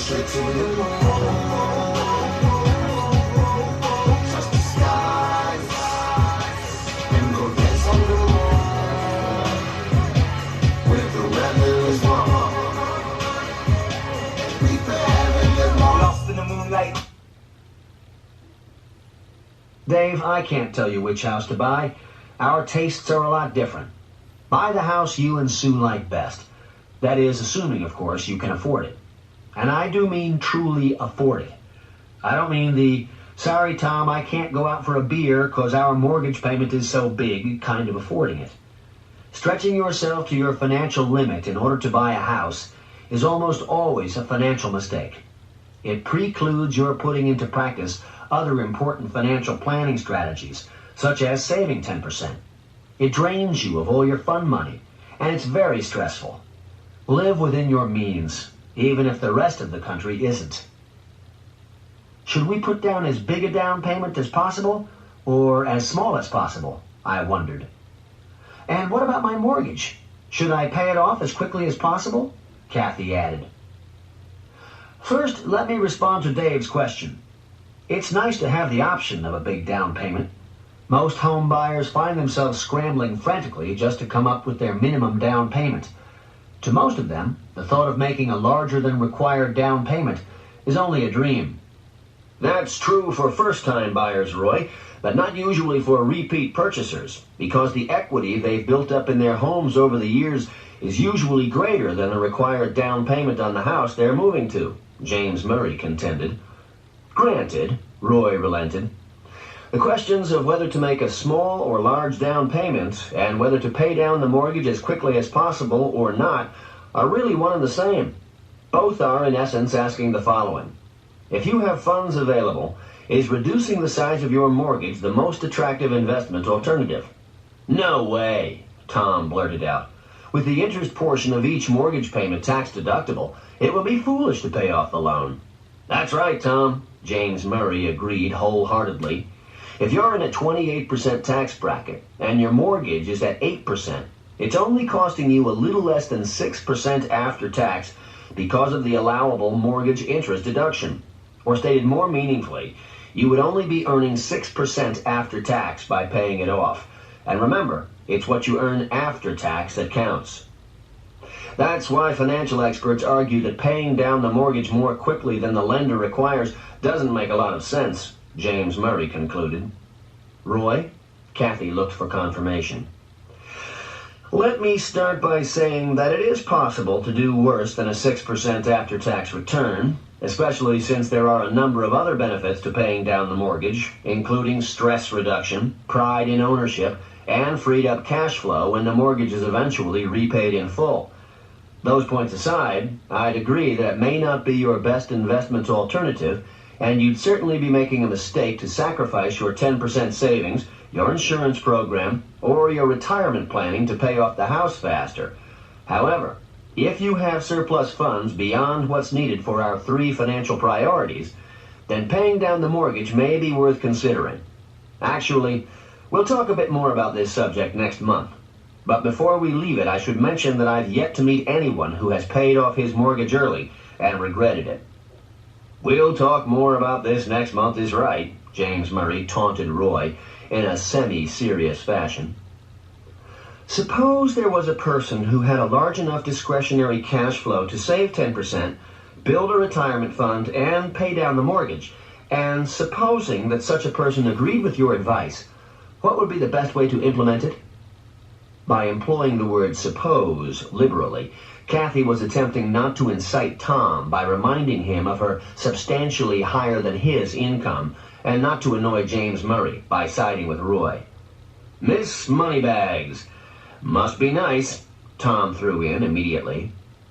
straight to the moon. Touch the skies and go dance on the moon. Where the weather is warm and we for heaven is more. Lost in the moonlight. Dave, I can't tell you which house to buy. Our tastes are a lot different. Buy the house you and Sue like best. That is, assuming, of course, you can afford it. And I do mean truly afford it. I don't mean the, sorry, Tom, I can't go out for a beer because our mortgage payment is so big, kind of affording it. Stretching yourself to your financial limit in order to buy a house is almost always a financial mistake. It precludes your putting into practice other important financial planning strategies, such as saving 10%. It drains you of all your fun money, and it's very stressful. Live within your means, even if the rest of the country isn't. Should we put down as big a down payment as possible, or as small as possible? I wondered. And what about my mortgage? Should I pay it off as quickly as possible? Kathy added. First, let me respond to Dave's question. It's nice to have the option of a big down payment. Most home buyers find themselves scrambling frantically just to come up with their minimum down payment. To most of them, the thought of making a larger than required down payment is only a dream. That's true for first-time buyers, Roy, but not usually for repeat purchasers, because the equity they've built up in their homes over the years is usually greater than the required down payment on the house they're moving to, James Murray contended. Granted, Roy relented. The questions of whether to make a small or large down payment and whether to pay down the mortgage as quickly as possible or not are really one and the same. Both are, in essence, asking the following. If you have funds available, is reducing the size of your mortgage the most attractive investment alternative? No way, Tom blurted out. With the interest portion of each mortgage payment tax deductible, it would be foolish to pay off the loan. That's right, Tom, James Murray agreed wholeheartedly. If you're in a 28% tax bracket and your mortgage is at 8%, it's only costing you a little less than 6% after tax because of the allowable mortgage interest deduction. Or stated more meaningfully, you would only be earning 6% after tax by paying it off. And remember, it's what you earn after tax that counts. That's why financial experts argue that paying down the mortgage more quickly than the lender requires doesn't make a lot of sense, James Murray concluded. Roy? Kathy looked for confirmation. Let me start by saying that it is possible to do worse than a 6% after-tax return, especially since there are a number of other benefits to paying down the mortgage, including stress reduction, pride in ownership, and freed up cash flow when the mortgage is eventually repaid in full. Those points aside, I'd agree that it may not be your best investment alternative, and you'd certainly be making a mistake to sacrifice your 10% savings, your insurance program, or your retirement planning to pay off the house faster. However, if you have surplus funds beyond what's needed for our 3 financial priorities, then paying down the mortgage may be worth considering. Actually, we'll talk a bit more about this subject next month. But before we leave it, I should mention that I've yet to meet anyone who has paid off his mortgage early and regretted it. We'll talk more about this next month is right, James Murray taunted Roy in a semi-serious fashion. Suppose there was a person who had a large enough discretionary cash flow to save 10%, build a retirement fund, and pay down the mortgage. And supposing that such a person agreed with your advice, what would be the best way to implement it? By employing the word suppose liberally, Kathy was attempting not to incite Tom by reminding him of her substantially higher than his income, and not to annoy James Murray by siding with Roy. Miss Moneybags. Must be nice, Tom threw in immediately.